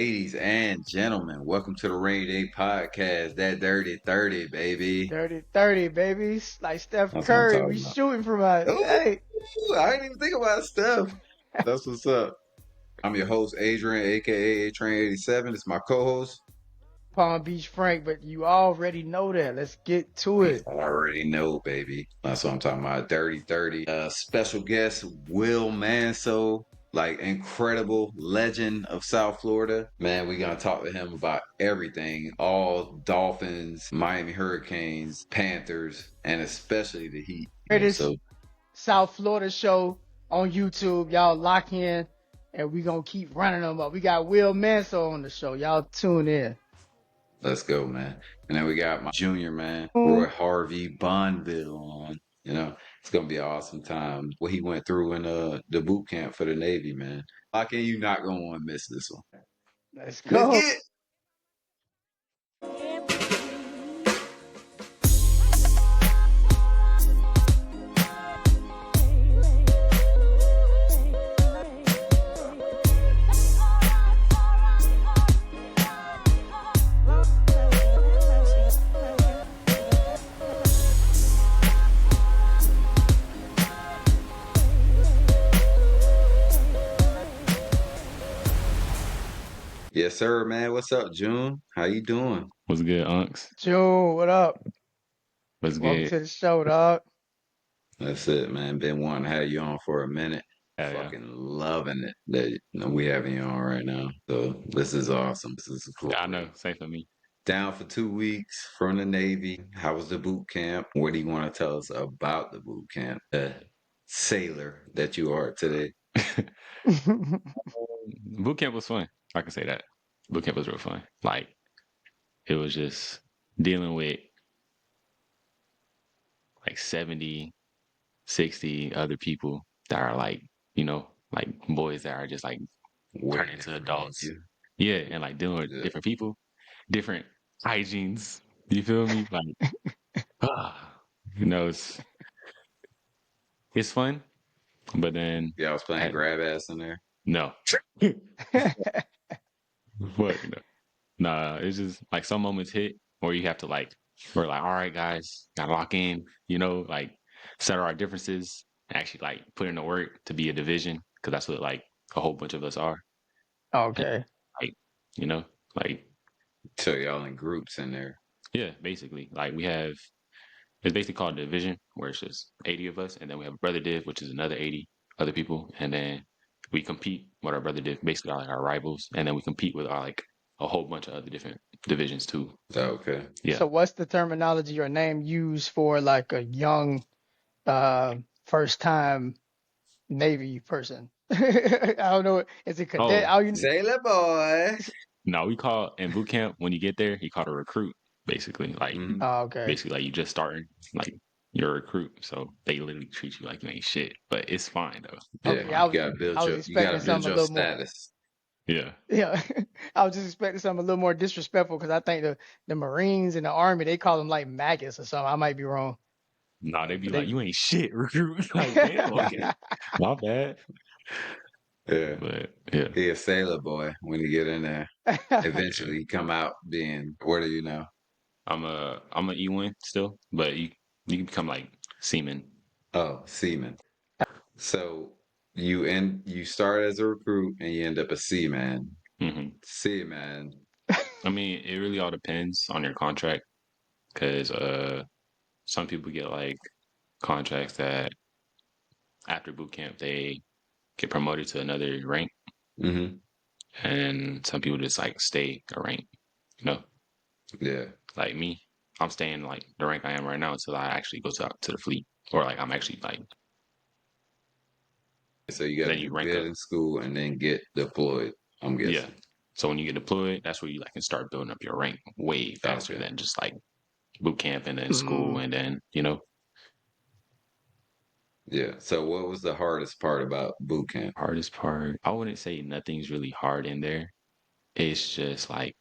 Ladies and gentlemen, welcome to the Rainy Day Podcast. That dirty 30, baby. 30-30, baby. Like Steph That's what I'm Curry, we talking about. shooting from out. Hey, Ooh, I didn't even think about stuff. That's what's up. I'm your host, Adrian, aka A Train 87. It's my co-host. Palm Beach Frank, but you already know that. Let's get to You it. already know, baby. That's what I'm talking about. Dirty 30. Special guest, Will Manso, like incredible legend of South Florida. Man, we gonna talk to him about everything. All Dolphins, Miami Hurricanes, Panthers, and especially the Heat. Greatest So South Florida show on YouTube. Y'all lock in, and we gonna keep running them up. We got Will Manso on the show. Y'all tune in. let's go, man. And then we got my junior man, Roy Boom. Harvey Bondville on. It's gonna be an awesome time. What he went through in the boot camp for the Navy, man. How can you not gonna want to miss this one? Let's Let's go. get it. Yes, sir, man. What's up, June? How you doing? What's good, Unks? June, what up? What's Welcome good? to the show, dog. That's it, man. Been wanting to have you on for a minute. Hell yeah. Fucking loving it that we having you on right now. So this is awesome. This is cool. Yeah, I know. Same for me. Down for 2 weeks from the Navy. How was the boot camp? What do you want to tell us about the boot camp? The sailor that you are today. Boot camp was fun. I can say that. Boot camp was real fun. Like, it was just dealing with like 70, 60 other people that are like, like boys that are just like Way turning into different than adults. you. Yeah, and like dealing with Yeah. different people, different hygienes. You feel me? Like, ah, it's fun, but then Yeah, I was playing I, grab ass in there. no. Fuck no. Nah, it's just like some moments hit where you have to like, we're like, all right, guys, gotta lock in, like settle our differences, and actually like put in the work to be a division, because that's what like a whole bunch of us are. And, Okay. like, you know, like, So y'all in groups in there. yeah, basically, like it's basically called a division where it's just 80 of us, and then we have a brother div, which is another 80 other people, and then we compete with our brother div, basically like our rivals, and then we compete with our like a whole bunch of other different divisions too. Okay. Yeah. So what's the terminology or name used for like a young uh first time Navy person? I don't know. Is it cadet? Oh, How you Sailor boy. no, we call in boot camp when you get there, you call it a recruit, basically. Like Mm-hmm. oh, okay. basically like you just starting, like you're a recruit. So they literally treat you like you ain't shit. But it's fine though. Yeah, Okay. you gotta build I was your you gotta expecting build something a your little more. status. Yeah. Yeah. I was just expecting something a little more disrespectful because I think the Marines and the Army they call them like maggots or something. I might be wrong. Nah, they be But like, they you ain't shit, recruit. Like, damn, okay. My bad. Yeah. But yeah. He a sailor boy when you get in there. Eventually you come out being what are you now? I'm a E1 still, but you can become like seaman. Oh, seaman. So you start as a recruit and you end up a seaman. hmm Seaman. I mean, it really all depends on your contract, because some people get like contracts that after boot camp they get promoted to another rank, Mm-hmm. and some people just like stay a rank. You know, Yeah. like me, I'm staying like the rank I am right now until I actually go to the fleet, or like I'm actually like So you gotta then do you rank good up. in school and then get deployed, I'm Yeah. guessing. So when you get deployed, that's where you like can start building up your rank way faster Okay. than just like boot camp and then school mm, and then Yeah. So what was the hardest part about boot camp? hardest part. I wouldn't say nothing's really hard in there. It's just like,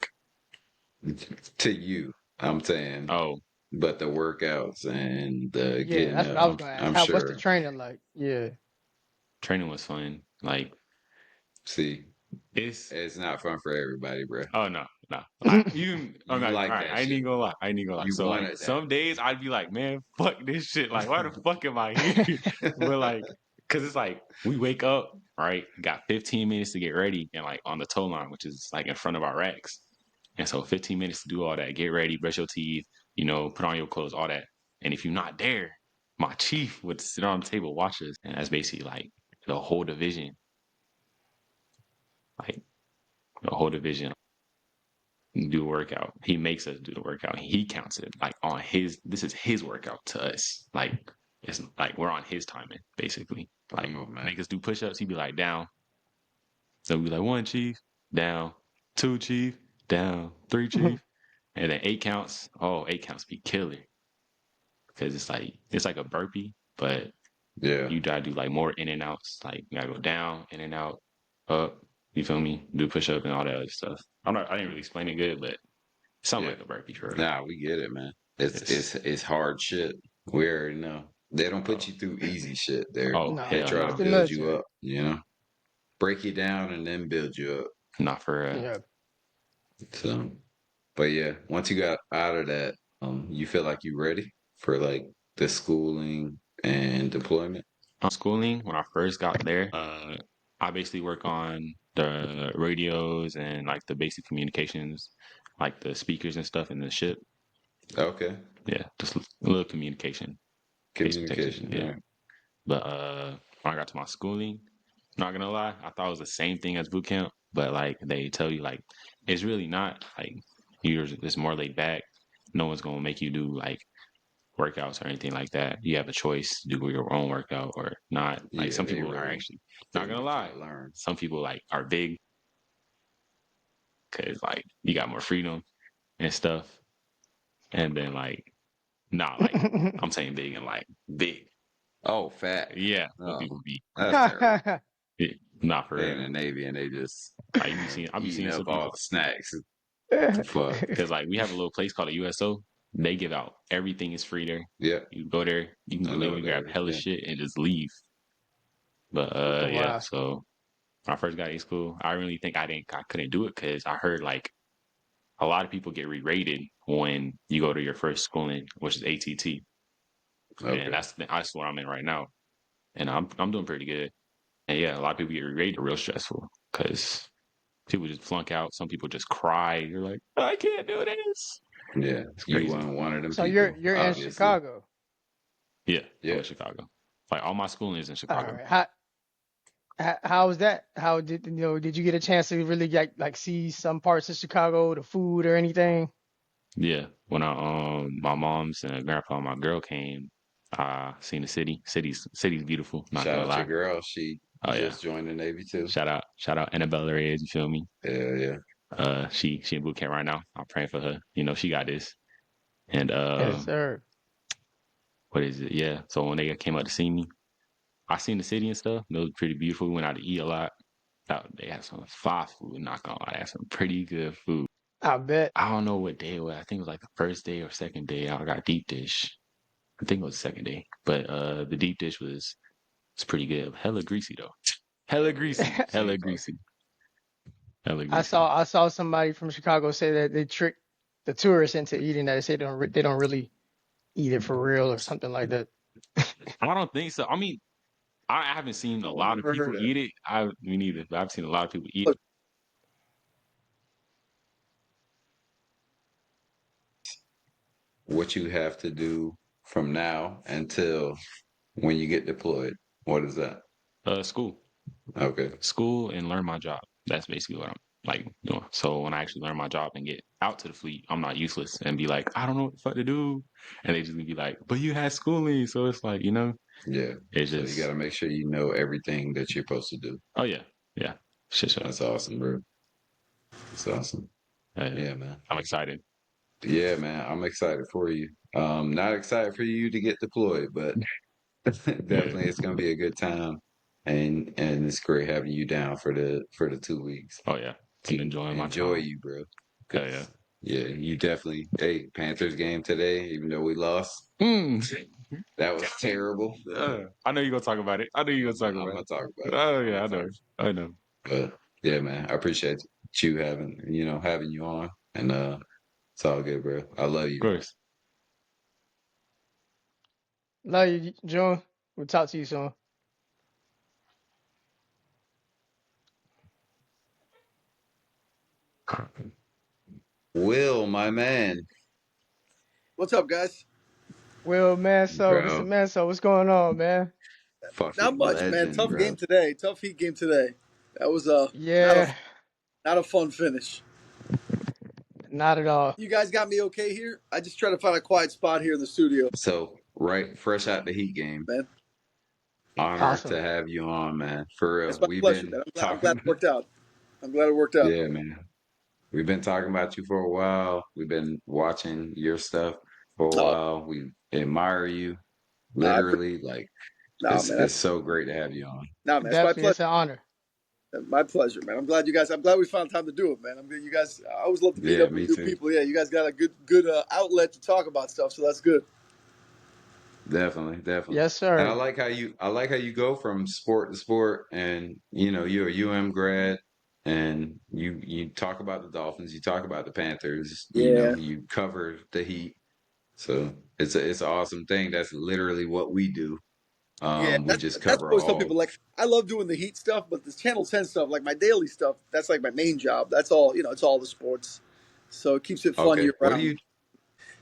To you, I'm saying, oh, but the workouts and the yeah, getting that's what up, I was gonna ask. I'm What's the sure. training like? Yeah. training was fun. Like See. It's not fun for everybody, bro. Oh no. I'm You not like all right. that I ain't shit. even gonna lie. I ain't even gonna lie. You So like wanted that. some days I'd be like, man, fuck this shit. Like, why the fuck am I here? But like, cause it's like we wake up, right? Got 15 minutes to get ready, and like on the tow line, which is like in front of our racks. And so 15 minutes to do all that, get ready, brush your teeth, put on your clothes, all that. And if you're not there, my chief would sit on the table, watch us, and that's basically like the whole division, like the whole division do a workout. He makes us do the workout. He counts it like on his. This is his workout to us. Like it's like we're on his timing basically. Like Oh man. make us do push-ups. He'd be like down. So we'd be like 1 chief, down, 2 chief, down, 3 chief, and then 8 counts. Oh, 8 counts be killer because it's like a burpee, but Yeah. you gotta do like more in and outs. Like you gotta go down, in and out, up. You feel me? Do push up and all that other stuff. I didn't really explain it good, but something Yeah. like a burpee for real. Nah, we get it, man. It's It's, it's it's hard shit. We already know. They don't put oh, you through easy shit there. oh They Nah, hell try it's to no, the build you military. up, break you down and then build you up. not for Yeah. So, but yeah, once you got out of that, you feel like you ready for like the schooling and deployment. schooling. When I first got there, I basically work on the radios and like the basic communications, like the speakers and stuff in the ship. Okay, Yeah, just a little communication, basic technician. communication. All Yeah, right. but when I got to my schooling, not gonna lie, I thought it was the same thing as boot camp, but like they tell you like it's really not. Like it's more laid back. No one's gonna make you do like workouts or anything like that. You have a choice to do your own workout or not. Like Yeah, some they people are really actually not putting gonna you lie. through the learn. Some people like are big because like you got more freedom and stuff. And then like not like I'm saying big and like big. Oh, fat. Yeah, some Oh, people be that's terrible. yeah, not for They in real. the Navy and they just Like you be seeing, I be eating seeing some up all people the snacks. The fuck. because like we have a little place called a USO. They give out everything is free there. Yeah, You go there, you can I go know literally what grab that is. hella Yeah. shit and just leave. But yeah, Wow. so when I first got in school, I really think I couldn't do it because I heard like a lot of people get re-rated when you go to your first schooling, which is ATT, and Okay. that's what I'm in right now, and I'm doing pretty good. And yeah, a lot of people get re-rated, real stressful because people just flunk out. Some people just cry. You're like, I can't do this. Yeah, It's you crazy. weren't one of them So people, you're in obviously. Chicago. Yeah, I'm Yeah. in Chicago. Like all my schooling is in All Chicago. right. How was that? How did you get a chance to really like see some parts of Chicago, the food or anything? Yeah, when I my mom's and grandpa and my girl came, I seen the city. City's beautiful. Not Shout gonna out your lie. girl. She Oh yeah, just joined the Navy too. shout out Annabella Reyes. You feel me? Yeah, yeah. She in boot camp right now. I'm praying for her. She got this. And Yes, sir. what is it? Yeah. So when they came out to see me, I seen the city and stuff. It was pretty beautiful. We went out to eat a lot. They had some fire food. Not gonna lie, they had some pretty good food. I bet. I don't know what day it was. I think it was like the first day or second day. I got deep dish. I think it was the second day. But the deep dish was pretty good. Hella greasy though. Hella Oh yeah. greasy. Same Hella fuck. greasy. Hella I greasy. saw I saw somebody from Chicago say that they trick the tourists into eating that. They say they don't really eat it for real or something like that. I don't think so. I mean, I haven't seen a Oh, lot of never people heard that. eat it. Me neither. But I've seen a lot of people eat it. What you have to do from now until when you get deployed. What is that? School. Okay. School and learn my job. That's basically what I'm like doing. So when I actually learn my job and get out to the fleet, I'm not useless and be like, I don't know what the fuck to do. And they just be like, but you had schooling. So it's like, Yeah. it's So you got just, to make sure you know everything that you're supposed to do. oh yeah, yeah, shit show. That's awesome, bro. That's awesome. Yeah, Yeah, man. I'm excited. Yeah, man. I'm excited for you. Not excited for you to get deployed, but Yeah. definitely it's gonna be a good time. And it's great having you down for the 2 weeks Oh yeah. And to enjoying my enjoy time. you, bro. Hell yeah. Cause yeah, you definitely. Hey, Panthers game today, even though we lost, Mm. that was terrible. I know you're gonna talk about it. I know you're gonna talk I'm about gonna it. talk about it. Oh I'm yeah, gonna I talk know. I know. about it. Yeah, man. I appreciate you having you on, and it's all good, bro. I love Of you. course. Love you, June. We'll talk to you soon. Will, my man, What's up, guys? Will Manso, Mr. bro, Manso, what's going on, man? Not fucking much, man. legend, Tough bro. game today. Tough Heat game today. That was Yeah, not a fun finish. not at all. You guys got me okay here. I just try to find a quiet spot here in the studio, So, right, fresh out the Heat game. man. Honored to Awesome. have you on, man. For It's real. my We've pleasure, been man. I'm glad it talking. worked out. I'm glad it worked out. Yeah, man. We've been talking about you for a while. We've been watching your stuff for a Oh, while. We admire you, nah, I appreciate. literally. Like Nah, man. it's so great to have you on. Nah, man. It's my Definitely, pleasure. it's an honor. My pleasure, man. I'm glad you guys. I'm glad we found time to do it, man. I'm good. You guys. I always love to meet Yeah, up me with new too. people. Yeah, you guys got a good outlet to talk about stuff, so that's good. Definitely, definitely. Yes, And sir. I like how you go from sport to sport, and you're a UM grad, and you talk about the Dolphins, you talk about the Panthers, Yeah. you cover the Heat. So it's an awesome thing. That's literally what we do. Yeah, We that's just that's what I cover always tell all. people. Like, I love doing the Heat stuff, but this Channel 10 stuff, like my daily stuff, that's like my main job. That's all. It's all the sports, so it keeps it fun Okay, year what do round. you?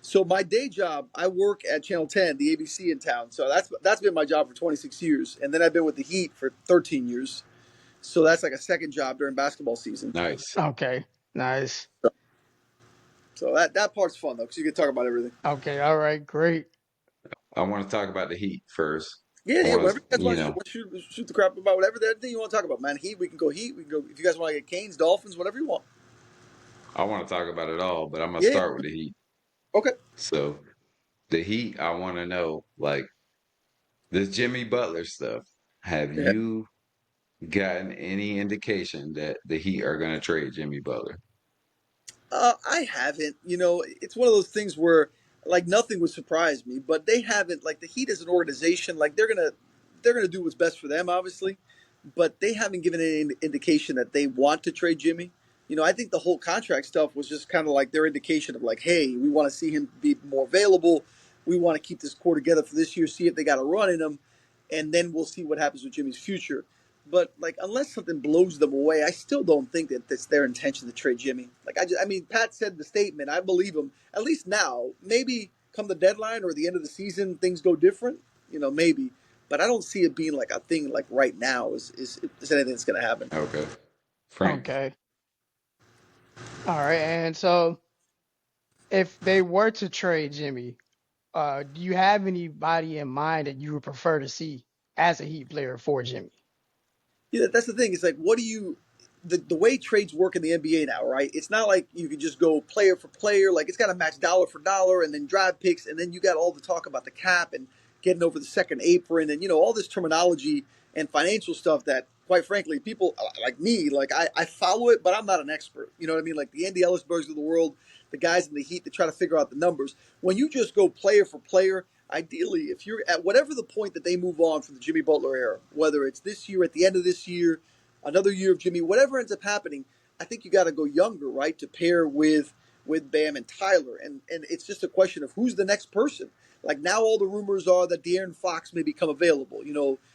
So my day job, I work at Channel 10, the ABC in town. So that's been my job for 26 years, and then I've been with the Heat for 13 years. So that's like a second job during basketball season. Nice. Okay, nice. So that part's fun though, because you can talk about everything. Okay, all right, great. I want to talk about the Heat first. Yeah, I yeah. want Whatever to, you guys want to shoot the crap about, whatever that thing you want to talk about, man. Heat, we can go Heat. We can go if you guys want to get Canes, Dolphins, whatever you want. I want to talk about it all, but I'm gonna Yeah, yeah. start with the Heat. Okay. So the Heat, I want to know, like this Jimmy Butler stuff. Have Yeah. you gotten any indication that the Heat are going to trade Jimmy Butler? I haven't. It's one of those things where like nothing would surprise me, but they haven't. Like the Heat as an organization, like they're gonna do what's best for them, obviously, but they haven't given any indication that they want to trade Jimmy. I think the whole contract stuff was just kind of like their indication of like, hey, we want to see him be more available. We want to keep this core together for this year, see if they got a run in him, and then we'll see what happens with Jimmy's future. But like, unless something blows them away, I still don't think that it's their intention to trade Jimmy. Like, I mean, Pat said the statement. I believe him. At least now, maybe come the deadline or the end of the season, things go different. Maybe. But I don't see it being like a thing like right now is anything that's going to happen. Okay, Frank. Okay, all right. And so, if they were to trade Jimmy, do you have anybody in mind that you would prefer to see as a Heat player for Jimmy? Yeah, that's the thing. It's like, what do you, the way trades work in the NBA now, right? It's not like you can just go player for player. Like, it's got to match dollar for dollar and then draft picks. And then you got all the talk about the cap and getting over the second apron and, all this terminology and financial stuff that, quite frankly, people like me, like, I follow it, but I'm not an expert. You know what I mean? Like, the Andy Ellisbergs of the world, the guys in the Heat that try to figure out the numbers. When you just go player for player, ideally, if you're at whatever the point that they move on from the Jimmy Butler era, whether it's this year, at the end of this year, another year of Jimmy, whatever ends up happening, I think you got to go younger, right, to pair with Bam and Tyler, and it's just a question of who's the next person. Like now, all the rumors are that De'Aaron Fox may become available.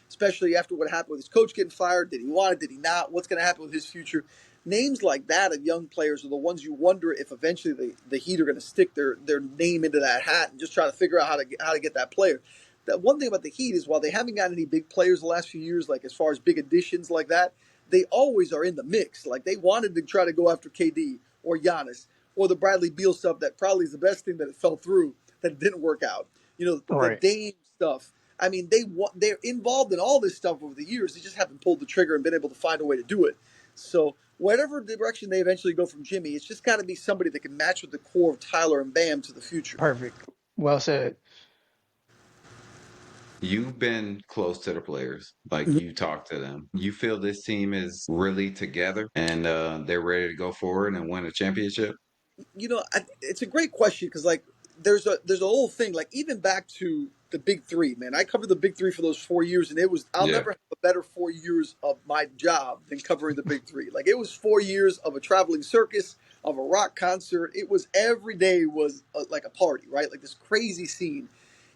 Especially after what happened with his coach getting fired. Did he want it? Did he not? What's going to happen with his future? Names like that of young players are the ones you wonder if eventually the Heat are going to stick their name into that hat and just try to figure out how to get that player. The one thing about the Heat is while they haven't got any big players the last few years, like as far as big additions like that, they always are in the mix. Like they wanted to try to go after KD or Giannis or the Bradley Beal stuff that probably is the best thing that it fell through that it didn't work out. The Right. Dame stuff. I mean, they're involved in all this stuff over the years. They just haven't pulled the trigger and been able to find a way to do it. So whatever direction they eventually go from Jimmy, it's just got to be somebody that can match with the core of Tyler and Bam to the future. Perfect. Well said. You've been close to the players, like Mhm. you talk to them. You feel this team is really together and they're ready to go forward and win a championship? It's a great question because like there's a whole thing like even back to the big three, man. I covered the big three for those 4 years, and I'll Yeah. never have a better 4 years of my job than covering the big three. Like, it was 4 years of a traveling circus, of a rock concert. It was every day was like a party, right? Like this crazy scene.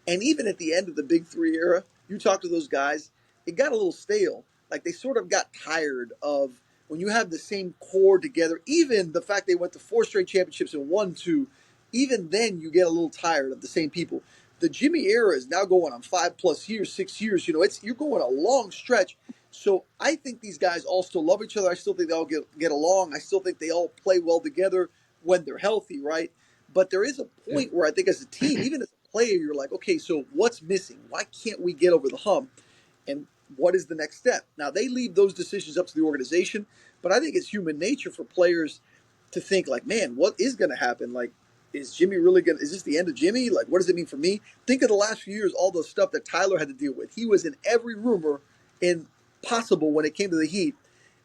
And even at the end of the Big Three era, you talk to those guys, it got a little stale. Like they sort of got tired of when you have the same core together. Even the fact they went to four straight championships and won two, even then you get a little tired of the same people. The Jimmy era is now going on 5+ years, 6 years. It's you're going a long stretch. So I think these guys all still love each other. I still think they all get along. I still think they all play well together when they're healthy, right? But there is a Yeah. point where I think as a team, even as a player, you're like, okay, so what's missing? Why can't we get over the hump? And what is the next step? Now, they leave those decisions up to the organization, but I think it's human nature for players to think like, man, what is going to happen? Like, is Jimmy really going to, is this the end of Jimmy? Like, what does it mean for me? Think of the last few years, all the stuff that Tyler had to deal with. He was in every rumor in possible when it came to the Heat.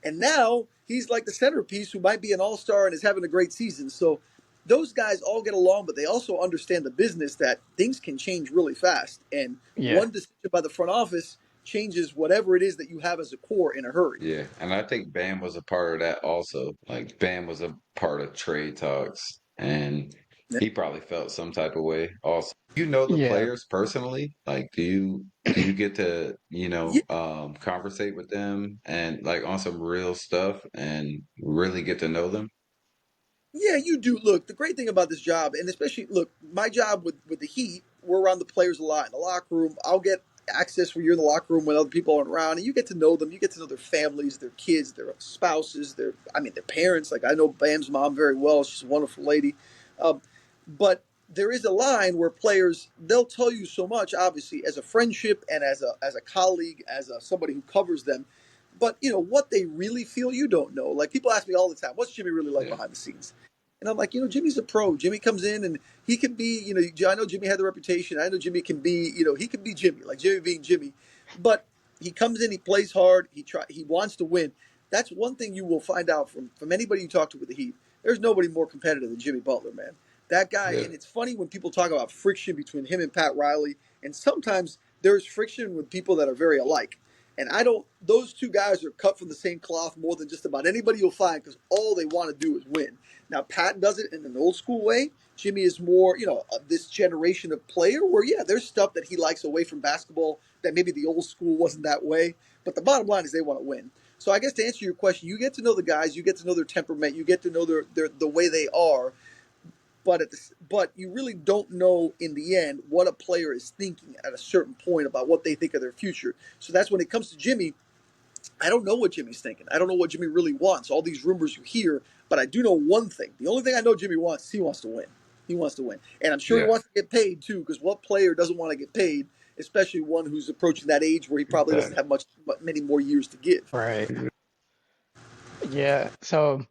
And now he's like the centerpiece who might be an all-star and is having a great season. So those guys all get along, but they also understand the business that things can change really fast. And Yeah. one decision by the front office changes whatever it is that you have as a core in a hurry. Yeah. And I think Bam was a part of that also. Like Bam was a part of trade talks, and Yeah. he probably felt some type of way also. You know the Yeah. players personally? Like do you get to, Yeah, conversate with them and like on some real stuff and really get to know them? yeah, you do. Look, the great thing about this job, and especially, look, my job with the Heat, we're around the players a lot in the locker room. I'll get access when you're in the locker room when other people aren't around, and you get to know them. You get to know their families, their kids, their spouses, their parents. Like, I know Bam's mom very well. She's a wonderful lady. Um, but there is a line where players, they'll tell you so much, obviously, as a friendship and as a colleague, somebody who covers them. But what they really feel, you don't know. Like, people ask me all the time, "What's Jimmy really like Yeah. behind the scenes?" And I'm like, Jimmy's a pro. Jimmy comes in and he can be, I know Jimmy had the reputation. I know Jimmy can be, he can be Jimmy, like Jimmy being Jimmy. But he comes in, he plays hard, he wants to win. That's one thing you will find out from anybody you talk to with the Heat. There's nobody more competitive than Jimmy Butler, man. That guy, Yeah. and it's funny when people talk about friction between him and Pat Riley, and sometimes there's friction with people that are very alike. And I don't; those two guys are cut from the same cloth more than just about anybody you'll find because all they want to do is win. Now, Pat does it in an old school way. Jimmy is more, this generation of player where, yeah, there's stuff that he likes away from basketball that maybe the old school wasn't that way. But the bottom line is they want to win. So I guess to answer your question, you get to know the guys, you get to know their temperament, you get to know the way they are, but you really don't know in the end what a player is thinking at a certain point about what they think of their future. So that's when it comes to Jimmy. I don't know what Jimmy's thinking. I don't know what Jimmy really wants. All these rumors you hear, but I do know one thing. The only thing I know Jimmy wants is he wants to win. He wants to win. And I'm sure he Yeah. wants to get paid too, because what player doesn't want to get paid, especially one who's approaching that age where he probably doesn't Exactly. have many more years to give. Right. Yeah. So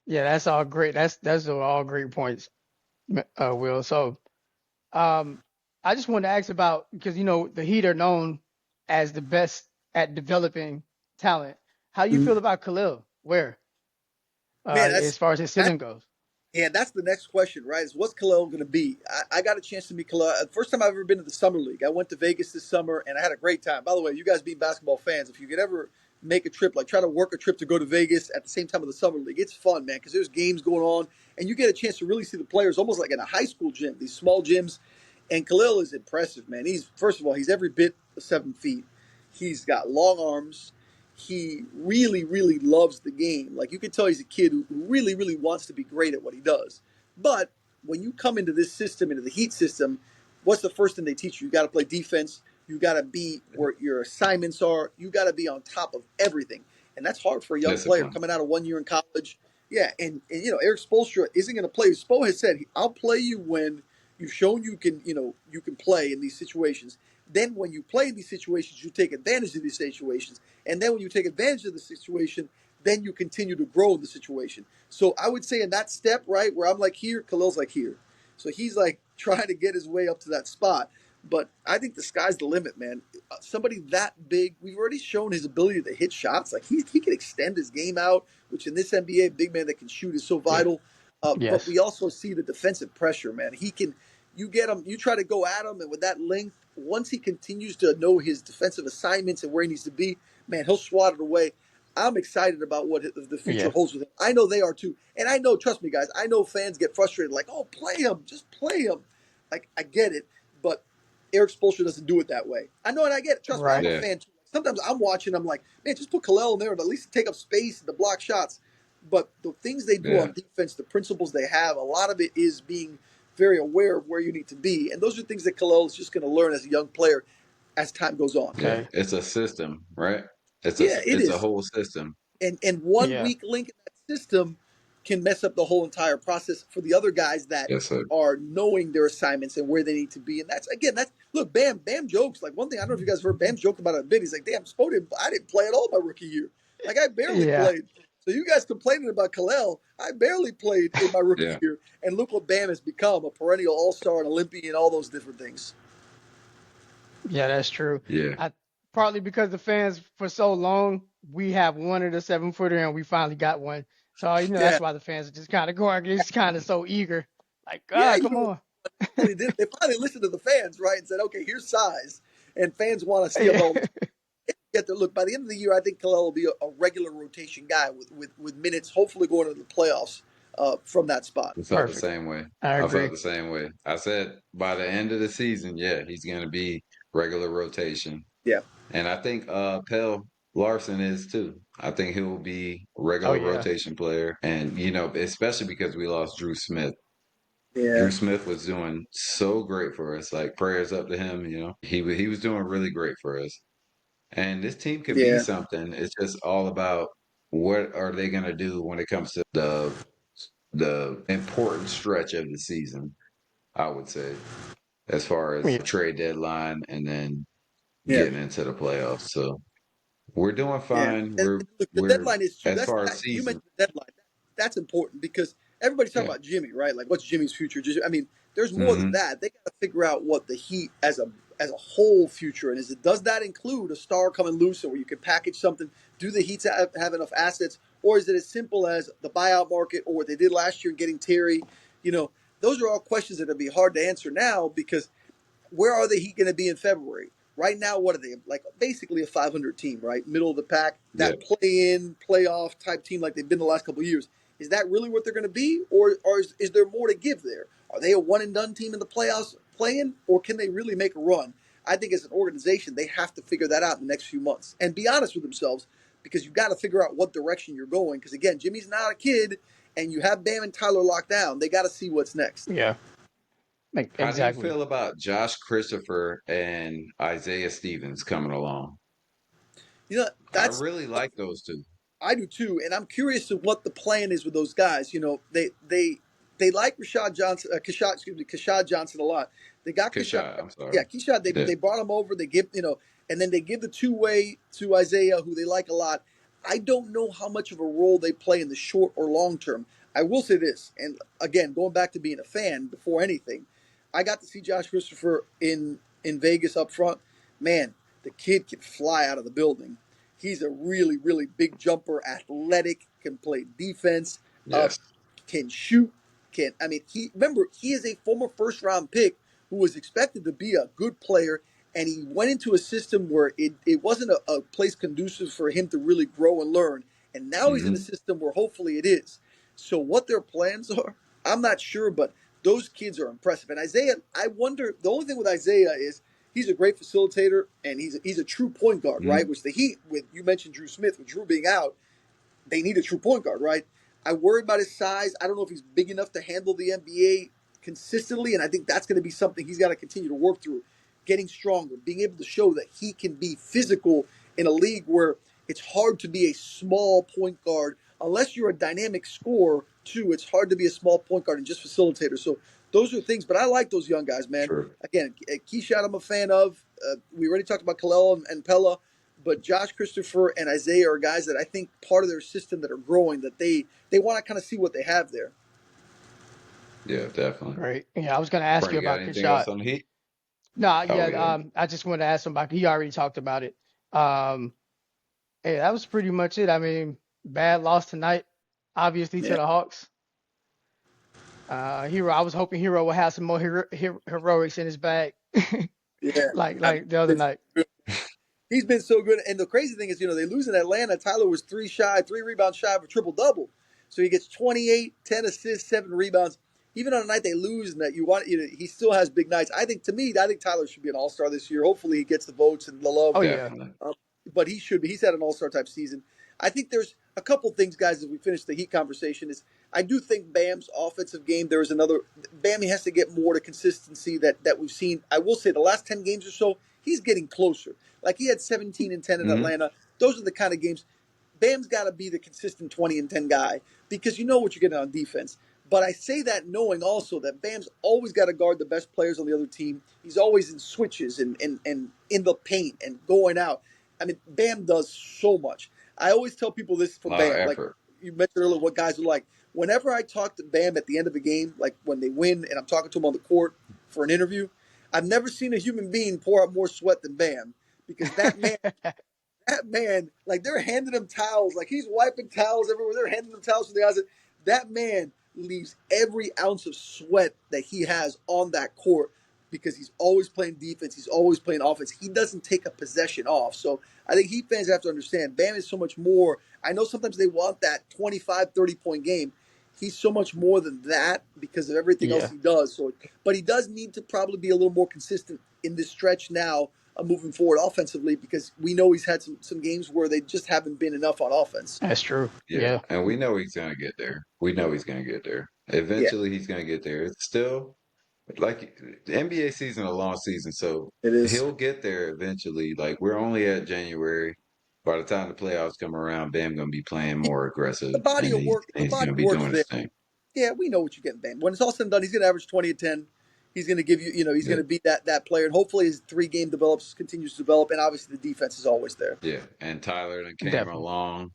yeah, that's all great. That's all great points, Will. So um, I just wanted to ask about because the Heat are known as the best at developing talent. How you Mhm. feel about Khalil? Where Man, as far as his that's ceiling goes? Yeah, that's the next question, right? Is what's Khalil going to be? I got a chance to meet Khalil. First time I've ever been to the summer league. I went to Vegas this summer and I had a great time. By the way, you guys being basketball fans, if you could ever make a trip, like try to work a trip to go to Vegas at the same time of the summer league, it's fun, man, because there's games going on and you get a chance to really see the players almost like in a high school gym, these small gyms. And Khalil is impressive, man. First of all, he's every bit of 7 feet. He's got long arms. He really, really loves the game. Like you can tell he's a kid who really, really wants to be great at what he does. But when you come into this system, into the Heat system, what's the first thing they teach you? You got to play defense. You got to be where your assignments are. You got to be on top of everything. And that's hard for a young player Discipline. coming out of 1 year in college. Yeah, and Eric Spoelstra isn't going to play. Spo has said, "I'll play you when you've shown you can play in these situations. Then when you play in these situations, you take advantage of these situations. And then when you take advantage of the situation, then you continue to grow in the situation." So I would say in that step, right, where I'm like here, Khalil's like here. So he's like trying to get his way up to that spot. But I think the sky's the limit, man. Somebody that big, we've already shown his ability to hit shots. Like he can extend his game out, which in this NBA, big man that can shoot is so Yeah. vital. But Yes. we also see the defensive pressure, man. you get him, you try to go at him, and with that length, once he continues to know his defensive assignments and where he needs to be, man, he'll swat it away. I'm excited about what the future Yeah. holds with him. I know they are too, and I know, trust me, guys, I know fans get frustrated, like, oh, play him, just play him. Like, I get it, but Eric Spoelstra doesn't do it that way. I know, and I get it. Trust me, I'm Right. a Yeah, fan too. Sometimes I'm watching, I'm like, man, just put Kalel in there and at least take up space and the block shots. But the things they do yeah, on defense, the principles they have, a lot of it is being very aware of where you need to be. And those are things that Kalel is just going to learn as a young player as time goes on. yeah. Okay. It's a system, right? Yeah, it It's a is. whole system. And one Yeah. weak link in that system can mess up the whole entire process for the other guys that Yes, sir. are knowing their assignments and where they need to be. And that's again, that's look, Bam jokes. Like one thing I don't know if you guys heard Bam joked about it a bit. He's like, damn, I didn't play at all my rookie year. Like I barely Yeah. played. So you guys complaining about Kalel, I barely played in my rookie Yeah, year. And look what Bam has become, a perennial all-star, an Olympian, all those different things. Yeah, that's true. yeah, I Partly because the fans for so long we have wanted a 7-footer and we finally got one. So Yeah. that's why the fans are just kind of going. It's kind of so eager. Like, Yeah, come on. they finally listened to the fans, right? And said, okay, here's size. And fans want to see him Yeah. all get there. Look, by the end of the year, I think Kalel will be a regular rotation guy with minutes, hopefully going into the playoffs from that spot. I felt the Perfect. same way. I I felt agree. the same way. I said by the end of the season, yeah, he's gonna be regular rotation. Yeah, And I think Pell Larson is too. I think he'll be a Oh regular yeah. rotation player. And especially because we lost Drew Smith. yeah, Drew Smith was doing so great for us. Like prayers up to him. He was doing really great for us. And this team could be yeah, something. It's just all about what are they gonna do when it comes to the important stretch of the season, I would say, as far as Yeah. trade deadline and then yeah. getting into the playoffs. So we're doing Yeah, fine. and look, the We're deadline is too. as That's far as that, you season. mentioned the deadline. That's important because everybody's talking Yeah. about Jimmy, right? Like, what's Jimmy's future? I mean, there's more than Hmm. that. They got to figure out what the Heat as a whole future, and does that include a star coming loose, or where you can package something? Do the Heats have enough assets, or is it as simple as the buyout market, or what they did last year in getting Terry? You know, those are all questions that would be hard to answer now because where are the Heat going to be in February? Right now, what are they? Like basically a 500 team, right? Middle of the pack, Yeah. that play-in, playoff type team like they've been the last couple of years. Is that really what they're going to be? Or is there more to give there? Are they a one and done team in the playoffs playing? Or can they really make a run? I think as an organization, they have to figure that out in the next few months and be honest with themselves because you've got to figure out what direction you're going. Because again, Jimmy's not a kid and you have Bam and Tyler locked down. They got to see what's next. Yeah. How do you Exactly. feel about Josh Christopher and Isaiah Stevens coming along? You know, I that's really like those two. I do too, and I'm curious to what the plan is with those guys. You know, they like Rashad Johnson, Kashad Johnson a lot. They got Kashad, Kashad, I'm yeah, sorry. Kashad. Yeah. They brought him over. They give and then they give the two-way to Isaiah, who they like a lot. I don't know how much of a role they play in the short or long term. I will say this, and again, going back to being a fan before anything, I got to see Josh Christopher in Vegas up front. Man, the kid can fly out of the building. He's a really, really big jumper, athletic, can play defense, uh, Yes. can shoot. He is a former first round pick who was expected to be a good player, and he went into a system where it wasn't a place conducive for him to really grow and learn. And now he's in a Hmm. system where hopefully it is. So what their plans are, I'm not sure, but those kids are impressive. And Isaiah, I wonder. The only thing with Isaiah is he's a great facilitator and he's a true point guard, right? Hmm. Which the Heat, with you mentioned Drew Smith, with Drew being out, they need a true point guard, right? I worry about his size. I don't know if he's big enough to handle the NBA consistently, and I think that's going to be something he's got to continue to work through. Getting stronger, being able to show that he can be physical in a league where it's hard to be a small point guard unless you're a dynamic scorer. Too, it's hard to be a small point guard and just facilitator. So those are things, but I like those young guys, man. True. Again, Keyshawn, I'm a fan of. We already talked about Kalel and Pella. But Josh Christopher and Isaiah are guys that I think part of their system that are growing that they want to kind of see what they have there. Yeah, definitely. Great. Yeah, I was gonna ask Frank, you you got about anything else Kashad. on the Heat? No, Oh yeah, yeah. I just wanted to ask him about he already talked about it. Um, Hey, that was pretty much it. I mean, bad loss tonight, obviously to Yeah, the Hawks. Hero. I was hoping Hero would have some more heroics in his bag, Yeah. I like the other night. mean, he's been so good. And the crazy thing is, they lose in Atlanta. Tyler was 3 rebounds shy of a triple double. So he gets 28, 10 assists, 7 rebounds. Even on a night they lose and that he still has big nights. I think Tyler should be an all-star this year. Hopefully he gets the votes and the love. Oh yeah, Definitely. Um, but he should be. He's had an all-star type season. I think there's a couple things, guys, as we finish the Heat conversation. Is I do think Bam's offensive game. There is another. Bam, he has to get more to consistency that we've seen. I will say the last 10 games or so, he's getting closer. Like he had 17 and 10 in Hmm. Atlanta. Those are the kind of games. Bam's got to be the consistent 20 and 10 guy because you know what you're getting on defense. But I say that knowing also that Bam's always got to guard the best players on the other team. He's always in switches and in the paint and going out. I mean, Bam does so much. I always tell people this A for lot of Bam. Like effort. you mentioned earlier, what guys are like. Whenever I talk to Bam at the end of a game, like when they win and I'm talking to him on the court for an interview, I've never seen a human being pour out more sweat than Bam because that man, like they're handing him towels, like he's wiping towels everywhere. They're handing him towels from the outside. That man leaves every ounce of sweat that he has on that court because he's always playing defense. He's always playing offense. He doesn't take a possession off. So I think Heat fans have to understand Bam is so much more. I know sometimes they want that 25, 30-point game. He's so much more than that because of everything else yeah, he does. So, but he does need to probably be a little more consistent in this stretch now moving forward offensively because we know he's had some games where they just haven't been enough on offense. that's true. Yeah, Yeah, and we know he's gonna get there. We know he's gonna get there. Yeah, Eventually, he's gonna get there. It's still like the NBA season, a long season, so it is. he'll get there eventually. Like we're only at January. By the time the playoffs come around, Bam gonna be playing more aggressive, The body and of work, the he's body gonna of be work's doing his there. thing. Yeah, we know what you're getting, Bam. When it's all said and done, he's going to average 20 and 10. He's going to give you, he's going Yeah, to be that player, and hopefully his 3 game continues to develop, and obviously the defense is always there. yeah. And Tyler then came definitely. along,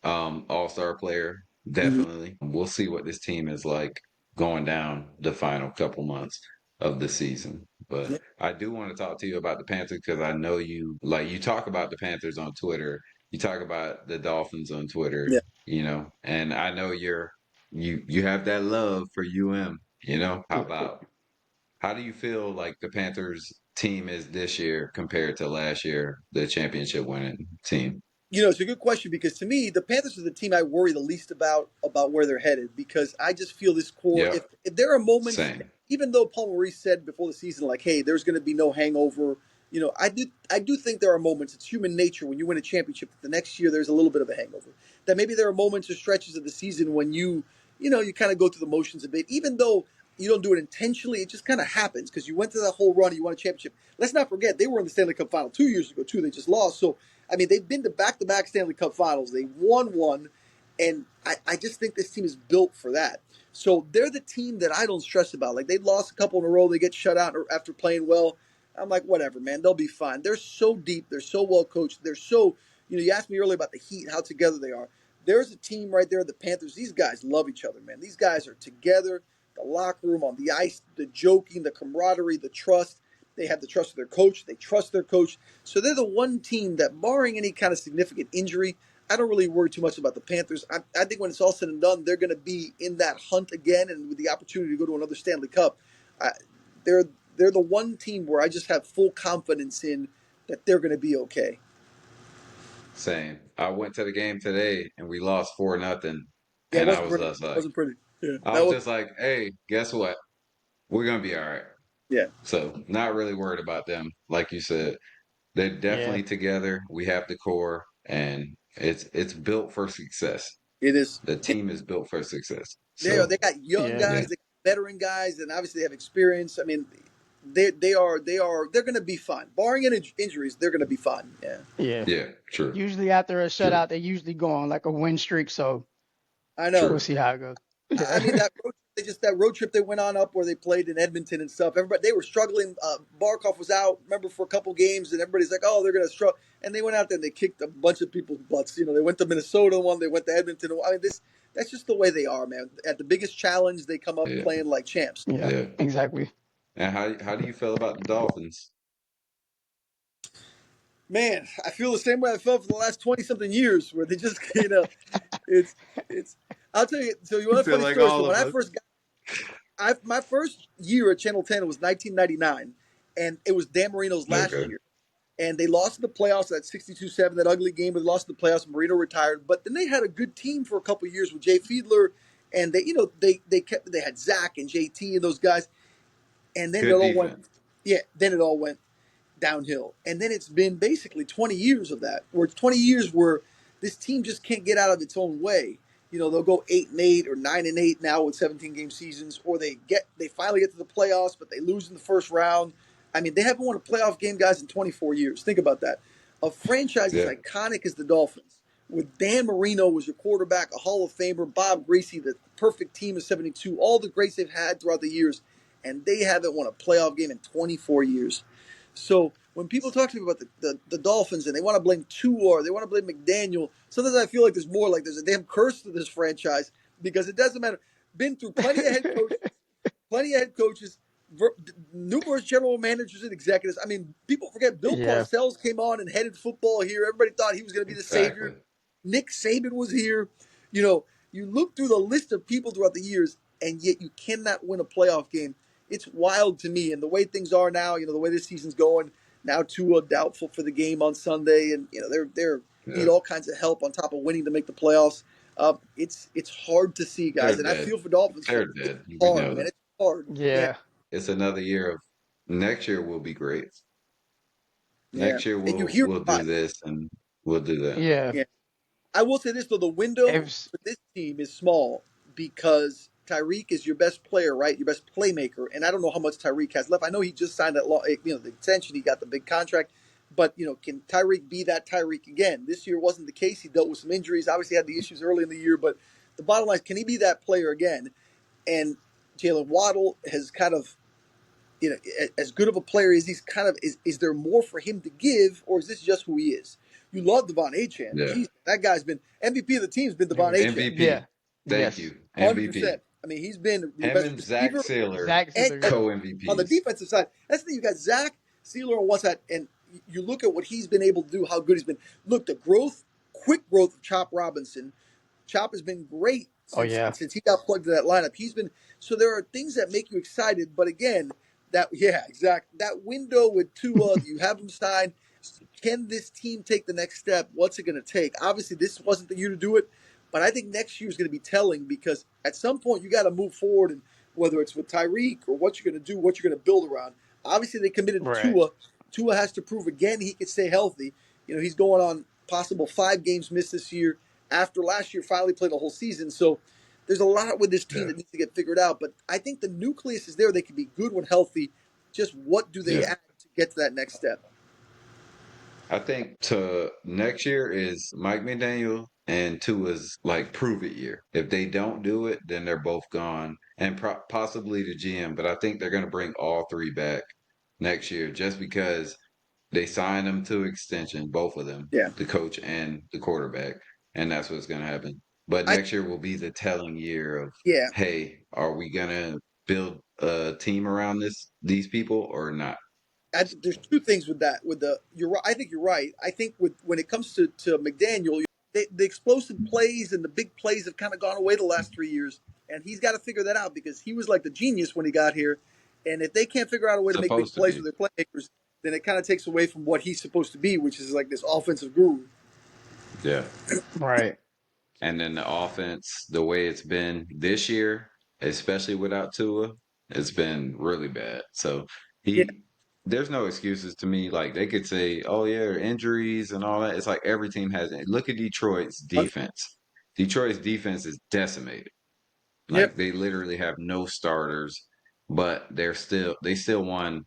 all-star player, Mm-hmm. definitely. We'll see what this team is like going down the final couple months of the season. But Yeah, I do want to talk to you about the Panthers because I know you talk about the Panthers on Twitter, you talk about the Dolphins on Twitter, yeah. and I know you have that love for UM. How do you feel like the Panthers team is this year compared to last year, the championship winning team? It's a good question because to me, the Panthers are the team I worry the least about where they're headed because I just feel this core. Yep, If there are moments, same. even though Paul Maurice said before the season, like, "Hey, there's going to be no hangover," I do think there are moments. It's human nature when you win a championship. That the next year there's a little bit of a hangover. That maybe there are moments or stretches of the season when you kind of go through the motions a bit, even though you don't do it intentionally. It just kind of happens because you went through that whole run and you won a championship. Let's not forget they were in the Stanley Cup final 2 years ago too. They just lost. So I mean, they've been to back-to-back Stanley Cup finals. They won one, and I just think this team is built for that. So they're the team that I don't stress about. Like they lost a couple in a row, they get shut out after playing well. I'm like, whatever, man. They'll be fine. They're so deep. They're so well coached. They're so, you asked me earlier about the Heat, how together they are. There's a team right there, the Panthers. These guys love each other, man. These guys are together. The locker room, on the ice, the joking, the camaraderie, the trust. They have the trust of their coach. They trust their coach. So they're the one team that, barring any kind of significant injury, I don't really worry too much about the Panthers. I think when it's all said and done, they're going to be in that hunt again, and with the opportunity to go to another Stanley Cup, I, they're they're the one team where I just have full confidence in that they're going to be okay. Same. I went to the game today and we lost 4-0, Yeah, it and I wasn't was pretty. just like, Wasn't pretty. Yeah, I that was was. just like, hey, guess what? We're gonna be all right. Yeah, So not really worried about them. Like you said, they're Yeah, definitely together. We have the core, and it's built for success. it is. The team is built for success. They So got young yeah, yeah, guys, they got veteran guys, and obviously they have experience. I mean, they're going to be fine. Barring any injuries, they're going to be fine. Yeah, yeah. yeah, true, Usually after a true, shutout, they usually go on like a win streak. So I know. we'll true. see how it goes. I mean Yeah, that road trip they went on up where they played in Edmonton and stuff. Everybody they were struggling. Barkov was out, remember, for a couple games, and everybody's like, "Oh, they're gonna struggle." And they went out there and they kicked a bunch of people's butts. They went to Minnesota one, they went to Edmonton. I mean, that's just the way they are, man. At the biggest challenge, they come up Yeah, playing like champs. yeah, yeah. exactly. And how do you feel about the Dolphins? Man, I feel the same way I felt for the last 20 something years, where they just it's it's. I'll tell you. So you You want a feel funny like story? So all when of I us. first got My first year at Channel 10 was 1999, and it was Dan Marino's last Okay. year. And they lost in the playoffs that 62-7, that ugly game. But they lost in the playoffs. Marino retired, but then they had a good team for a couple of years with Jay Fiedler, and they had Zach and JT and those guys, and then it Good all went, defense. yeah, then it all went downhill. And then it's been basically 20 years of that, where it's 20 years where this team just can't get out of its own way. They'll go 8-8 or 9-8 now with 17 game seasons, or they finally get to the playoffs, but they lose in the first round. I mean, they haven't won a playoff game, guys, in 24 years. Think about that. A franchise as Yeah. iconic as the Dolphins, with Dan Marino as your quarterback, a Hall of Famer, Bob Greasy, the perfect team of 72, all the greats they've had throughout the years, and they haven't won a playoff game in 24 years. So when people talk to me about the Dolphins and they want to blame Tua or they want to blame McDaniel, sometimes I feel like there's a damn curse to this franchise because it doesn't matter. Been through plenty of head coaches, numerous general managers and executives. I mean, people forget Bill Yeah. Parcells came on and headed football here. Everybody thought he was going to be the Exactly. savior. Nick Saban was here. You look through the list of people throughout the years, and yet you cannot win a playoff game. It's wild to me. And the way things are now, the way this season's going, now Tua doubtful for the game on Sunday, and they're need Yeah. all kinds of help on top of winning to make the playoffs. It's hard to see, guys, They're and I dead. feel for Dolphins They're fans. It's dead. We hard, know man. that. It's hard. Yeah, Yeah. It's another year of next year will be great. yeah. Next year And you we'll hear we'll a do lot. this and we'll do that. Yeah. Yeah. I will say this though: the window If for this team is small because Tyreek is your best player, right? Your best playmaker, and I don't know how much Tyreek has left. I know he just signed that law, the extension. He got the big contract, but can Tyreek be that Tyreek again? This year wasn't the case. He dealt with some injuries. Obviously, had the issues early in the year, but the bottom line is, can he be that player again? And Jalen Waddle has kind of as good of a player as he's kind of is there more for him to give, or is this just who he is? You love Devon Achane. Yeah. Jeez, that guy's been MVP of the team's been Devon Achane, yeah. MVP. Thank Yes. you. 100%. MVP. I mean, he's been your Him best and Zach receiver, Saylor, Zach and Ziller, yeah. co on the MVPs. defensive side, that's the thing. You got Zach Sealer on one side, and you look at what he's been able to do, how good he's been. Look, the quick growth of Chop Robinson. Chop has been great Oh since yeah. since he got plugged into that lineup. He's been so there are things that make you excited, but again, exactly. That window with Tua, you have him signed. Can this team take the next step? What's it going to take? Obviously, this wasn't the year to do it, but I think next year is going to be telling because at some point you got to move forward, and whether it's with Tyreek or what you're going to do, what you're going to build around. Obviously, they committed to Right. Tua. Tua has to prove again he can stay healthy. He's going on possible 5 games missed this year after last year finally played a whole season. So there's a lot with this team Yeah. that needs to get figured out. But I think the nucleus is there. They can be good when healthy. Just what do they Yeah. add to get to that next step? I think to next year is Mike McDaniel and Tua's like prove it year. If they don't do it, then they're both gone and possibly the GM. But I think they're going to bring all three back next year just because they signed them to extension, both of them, Yeah. the coach and the quarterback, and that's what's going to happen. But I next year will be the telling year of, yeah. hey, are we going to build a team around these people or not? There's two things with that. With the you're right. I think you're right. I think with when it comes to McDaniel, the explosive plays and the big plays have kind of gone away the last 3 years, and he's got to figure that out because he was like the genius when he got here. And if they can't figure out a way to make big Supposed to plays be. with their playmakers, then it kind of takes away from what he's supposed to be, which is like this offensive guru. Yeah. Right. And then the offense, the way it's been this year, especially without Tua, it's been really bad. So Yeah, there's no excuses to me. Like they could say, oh yeah, injuries and all that. It's like every team has it. Look at Detroit's defense. Detroit's defense is decimated. yep. Like they literally have no starters, but they still won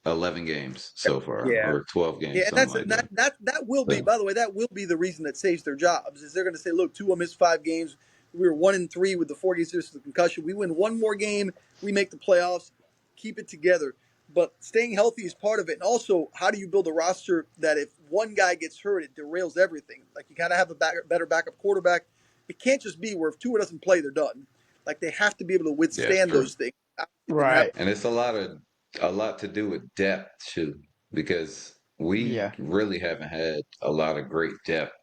11 games so far Yeah. or 12 Yeah, games, and something that's like that. that will be. So By the way, that will be the reason that saves their jobs. Is they're going to say, "Look, Tua missed 5 games. We were 1-3 with the 4 games of the concussion. We win one more game, we make the playoffs. Keep it together." But staying healthy is part of it. And also, how do you build a roster that if one guy gets hurt, it derails everything? Like you got to have a better backup quarterback. It can't just be where if Tua doesn't play, they're done. Like they have to be able to yeah, withstand true. those things. It didn't happen. Right. And it's a lot to do with depth too, because we Yeah. really haven't had a lot of great depth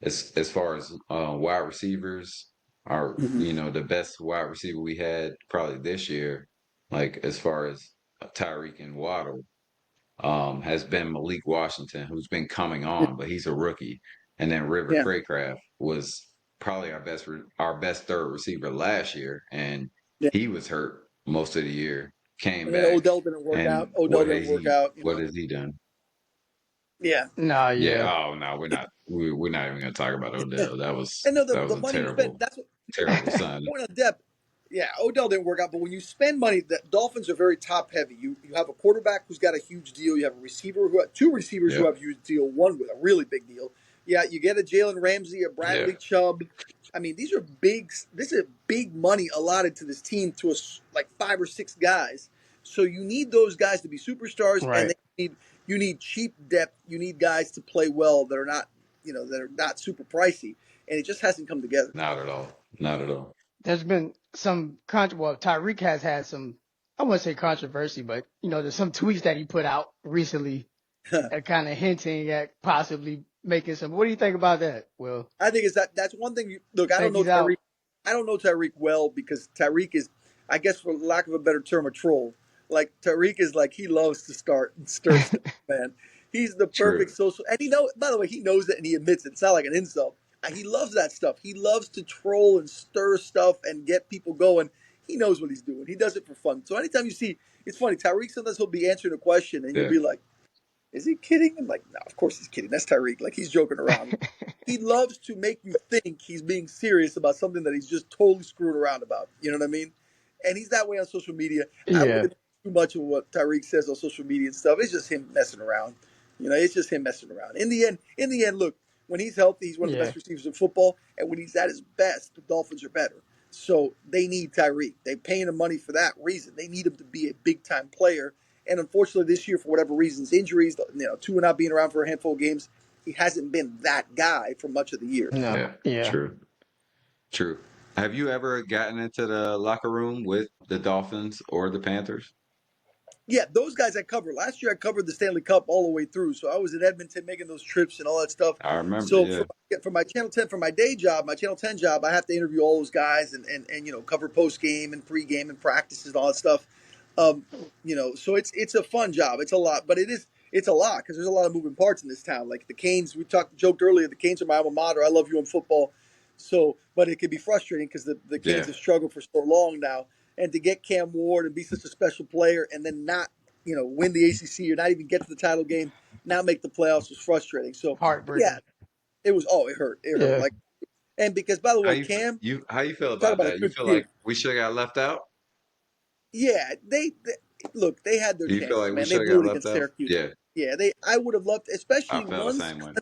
as far as wide receivers. our Mhm. the best wide receiver we had probably this year, like as far as Tyreek and Waddle, has been Malik Washington, who's been coming on, but he's a rookie. And then River Yeah. Craycraft was probably our best third receiver last year, and Yeah. he was hurt most of the year. Came And then back, Odell didn't work out. and Odell didn't work out. what has he done? Yeah. No, Yeah. yeah. Oh no, we're not even gonna talk about Odell. And no, That was the a money you spent. terrible, That's what terrible son. point on depth. Yeah, Odell didn't work out, but when you spend money, the Dolphins are very top heavy. You have a quarterback who's got a huge deal. You have a receiver two receivers who Yep. have a huge deal. One with a really big deal. Yeah, you get a Jalen Ramsey, a Yeah. Bradley Chubb. I mean, these are big. This is big money allotted to this team to like 5 or 6 guys. So you need those guys to be superstars, and Right. you need cheap depth. You need guys to play well that are not that are not super pricey, and it just hasn't come together. Not at all. Not at all. There's been some well, Tyreek has had some, I wouldn't say controversy, but there's some tweets that he put out recently that kind of hinting at possibly making some. What do you think about that, Will? I think that's one thing. Look, I don't Think know he's Tyreek. out? I don't know Tyreek well because Tyreek is, I guess, for lack of a better term, a troll. Like Tyreek is like he loves to start and stir stuff, man. He's the perfect True. social, and by the way, he knows it and he admits it. It's not like an insult. He loves that stuff. He loves to troll and stir stuff and get people going. He knows what he's doing. He does it for fun. So anytime you see, it's funny. Tyreek sometimes he'll be answering a question and you'll Yeah. be like, is he kidding? I'm like, no, of course he's kidding. That's Tyreek. Like he's joking around. He loves to make you think he's being serious about something that he's just totally screwing around about. You know what I mean? And he's that way on social media. I Yeah. wouldn't think too much of what Tyreek says on social media and stuff. It's just him messing around. It's just him messing around. In the end, look, when he's healthy, he's one of the Yeah. best receivers in football. And when he's at his best, the Dolphins are better. So they need Tyreek. They're paying him money for that reason. They need him to be a big time player. And unfortunately, this year, for whatever reasons, injuries, Tua not being around for a handful of games, he hasn't been that guy for much of the year. No. Yeah. Yeah. True. True. Have you ever gotten into the locker room with the Dolphins or the Panthers? Yeah, those guys I covered. Last year I covered the Stanley Cup all the way through. So I was in Edmonton making those trips and all that stuff. I remember, So yeah. for my Channel 10, for my day job, my Channel 10 job, I have to interview all those guys and cover post game and pre game and practices and all that stuff. So it's a fun job. It's a lot, but it's a lot because there's a lot of moving parts in this town. Like the Canes, joked earlier, the Canes are my alma mater. I love you in football. So, but it can be frustrating because the Yeah. Canes have struggled for so long now. And to get Cam Ward and be such a special player and then not, win the ACC or not even get to the title game, not make the playoffs was frustrating. So, yeah, Heartbreaking. it was. Oh, it hurt. It hurt. Yeah. Like, and because by the How way, you Cam, how you feel talk about about a that? You good feel kid. like we should have got left out? Yeah, they look. They had their Do you feel chances, like we man. They should have blew got it left against out? Syracuse. Yeah, Yeah, I would have loved, I especially felt the same way.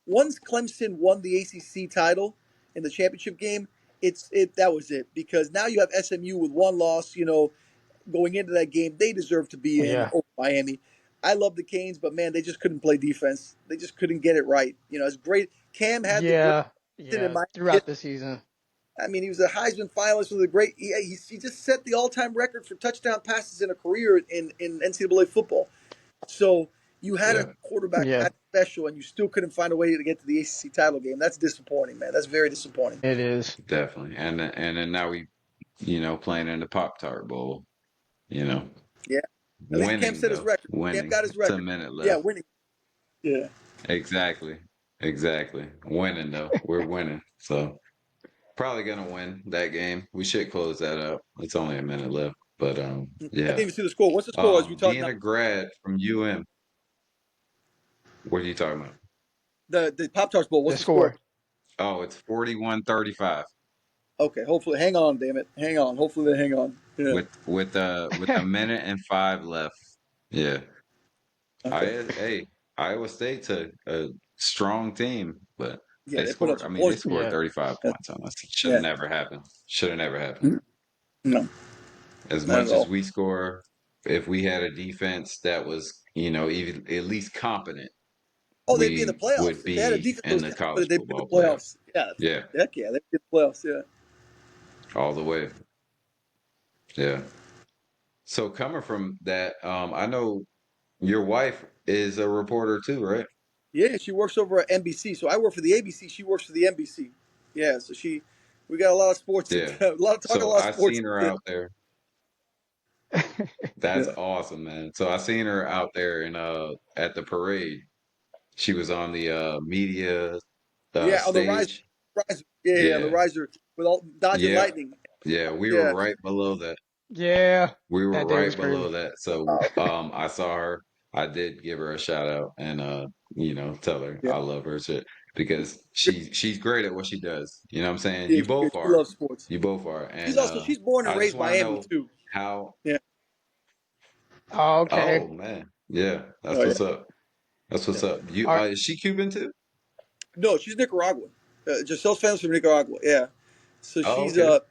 once Clemson won the ACC title in the championship game. That was it because now you have SMU with one loss. Going into that game, they deserve to be in Yeah. over Miami. I love the Canes, but man, they just couldn't play defense. They just couldn't get it right. It's great. Cam had the great Yeah. season in Yeah. my. Throughout the season. I mean, he was a Heisman finalist with a great. He just set the all-time record for touchdown passes in a career in NCAA football. So you had a Yeah, quarterback Yeah. that special, and you still couldn't find a way to get to the ACC title game. That's disappointing, man. That's very disappointing. It is. definitely. And then now we, playing in the Pop Tart Bowl. You know, Yeah. At least Cam winning set his though, record. Cam winning. got his It's a record. minute Yeah, left. winning. Yeah. Exactly, exactly. Winning though, we're winning. So probably gonna win that game. We should close that up. It's only a minute left, but I didn't yeah. even see the score. What's the score as we talk Being now? a grad from UM, what are you talking about? The Pop Tarts Bowl. The What's the score? score. Oh, it's 41-35 Okay. Hopefully, hang on. Damn it, hang on. Hopefully they hang on. Yeah. with a minute and 5 left. Yeah. Okay. Hey, Iowa State's a strong team, but Yeah, they they put up scored. I some mean, they points. scored Yeah. 35 Yeah. points on us. Should have Yeah. never happened. Should have never happened. Mm, no, As not at much as all. we score, if we had a defense that was, even at least competent, Oh, they'd be in the we would playoffs if they had a be defense that in was the talented. college They'd be in football the playoff. playoffs. Yeah. Yeah, Heck yeah, they'd be in the playoffs. Yeah. all the way. Yeah. So coming from that, I know your wife is a reporter too, right? Yeah, she works over at NBC. So I work for the ABC. She works for the NBC. Yeah, so We got a lot of sports to Yeah. a lot of talk, a So lot of I sports. seen her Yeah. out there. That's Yeah. awesome, man. So I seen her out there in at the parade. She was on the media Yeah, on the rise, stage. rise. Yeah, yeah, on the Yeah. riser with all dodging Yeah. lightning. Yeah. We were Yeah. right below that. Yeah, We were that day was right crazy. below that. So I saw her. I did give her a shout out and tell her Yeah. I love her shit because she's great at what she does. You know what I'm saying? Yeah, You both she are. loves sports. You both are. She's And also she's born and I just raised want to Miami know too. how. Yeah. Oh, okay. Oh man. Yeah, that's Oh yeah. what's up. That's Yeah. what's up. You All right. is she Cuban too? No, she's Nicaraguan. Giselle's family's from Nicaragua. Yeah. So Oh, she's okay.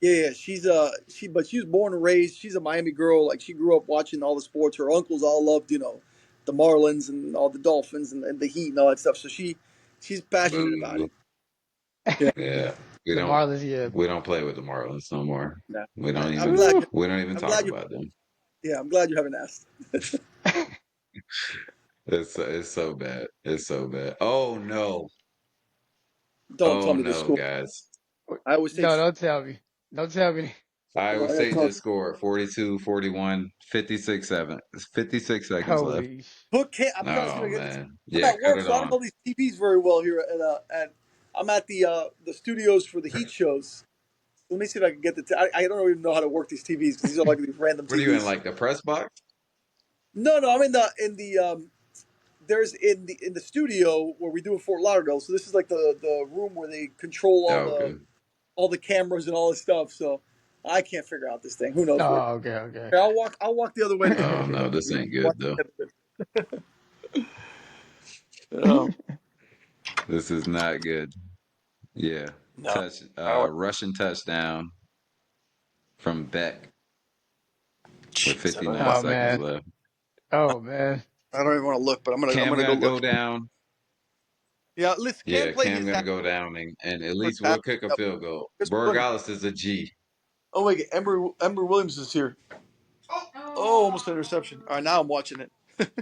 yeah, she's but she was born and raised. She's a Miami girl. Like she grew up watching all the sports. Her uncles all loved, the Marlins and all the Dolphins and the Heat and all that stuff. So she's passionate about Boo. it. Yeah. Yeah. We The don't Marlins, yeah. we don't play with the Marlins no more. Nah. We don't I'm even glad. Woo. we don't even I'm talk glad you. about them. Yeah, I'm glad you haven't asked. It's so bad. It's so bad. Oh no. Don't tell Oh me the no, score. guys. I always say. No, don't tell me. Don't tell me. Iowa I gotta State talk. just scored 42, 41, 56 seconds left. Holy. I'm trying to see if Oh I get this. man. I'm Yeah, at cut work, it so I don't on. know these TVs very well here. At I'm at the studios for the Heat shows. Let me see if I can get I don't even know how to work these TVs because these are like these random What are you in, TVs. like the press box? No, I'm in the there's in the studio where we do in Fort Lauderdale. So this is like the room where they control Oh, okay. all the cameras and all this stuff. So I can't figure out this thing. Who knows where? Oh, okay, okay. Here, I'll walk the other way to Oh finish it. no, this ain't good though. Oh This is not good. Yeah. no! Russian touchdown from Beck with Jeez, 59 Oh seconds man. left. Oh man. I don't even want to look, but I'm Cam gonna go gonna go look. down. Yeah, listen, Cam Yeah, played Cam his gonna ass. go down and at Played least his ass we'll kick a up. field goal. Guess we're winning. Borregales is a G. Oh wait, Ember Williams is here. Oh, almost an interception. All right, now I'm watching it.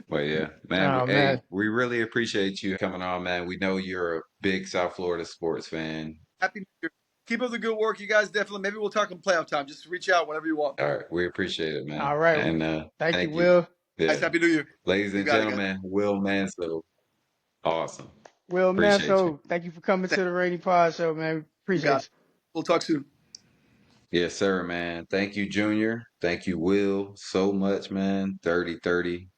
Well, yeah, man. Oh Hey, man. we really appreciate you coming on, man. We know you're a big South Florida sports fan. Happy New Year. Keep up the good work, you guys. Definitely. Maybe we'll talk in playoff time. Just reach out whenever you want. All right, we appreciate it, man. All right. And Thank you, thank you. Will. Guys, Yeah, Happy New Year. ladies You and got it, guys. gentlemen, Will Mansell, awesome. Will Appreciate you. Manso, thank you for coming to the Rainy Pod show, man. You got Appreciate it. you. We'll talk soon. Yes, sir, man. Thank you, Junior. Thank you, Will, so much, man. 30-30.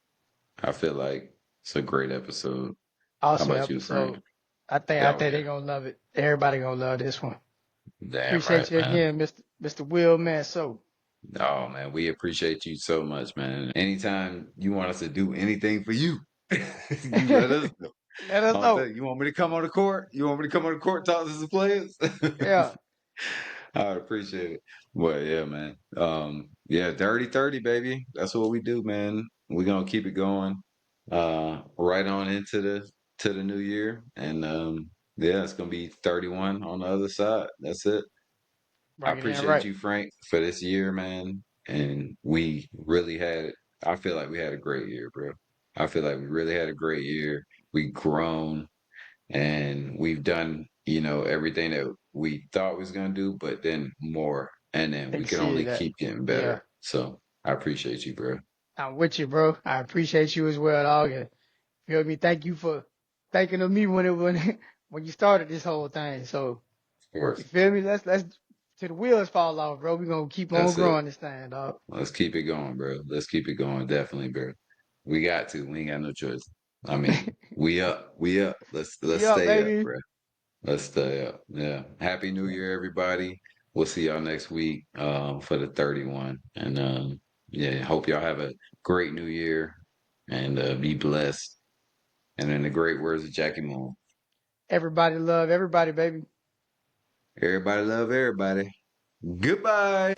I feel like it's a great episode. How Awesome about you, Frank? episode. I think Oh they're yeah, gonna love it. Everybody gonna love this one. damn Appreciate right, you man. again, Mr. Will Manso. Oh man, we appreciate you so much, man. Anytime you want us to do anything for you, you let us know. Let us I'll tell know. you, you want me to come on the court? You want me to come on the court and talk to some players? Yeah. I would appreciate it. Well, yeah, man. Yeah, 30-30, baby. That's what we do, man. We're gonna keep it going. Right on into the new year. And yeah, it's gonna be 31 on the other side. That's it. I Bring it in appreciate right. you, Frank, for this year, man. And we really had I feel like we had a great year, bro. I feel like we really had a great year. We grown and we've done, everything that we thought we was gonna do, but then more. And then we can Exceeded only that. keep getting Yeah. better. So I appreciate you, bro. Of I'm with you, bro. I appreciate you as well, dog. And feel me? Thank you for thinking of me when when you started this whole thing. So you course. feel me? Let's till the wheels fall off, bro. We're gonna keep on That's it. growing this thing, dog. Let's keep it going, bro. Let's keep it going. Definitely, bro. We got to. We ain't got no choice. I mean, we up. We up. Let's We up, stay up, baby. bro. Let's stay up. Yeah. Happy New Year, everybody. We'll see y'all next week for the 31. And yeah, hope y'all have a great new year and be blessed. And in the great words of Jackie Moon, Everybody love everybody, baby. everybody love everybody. Goodbye.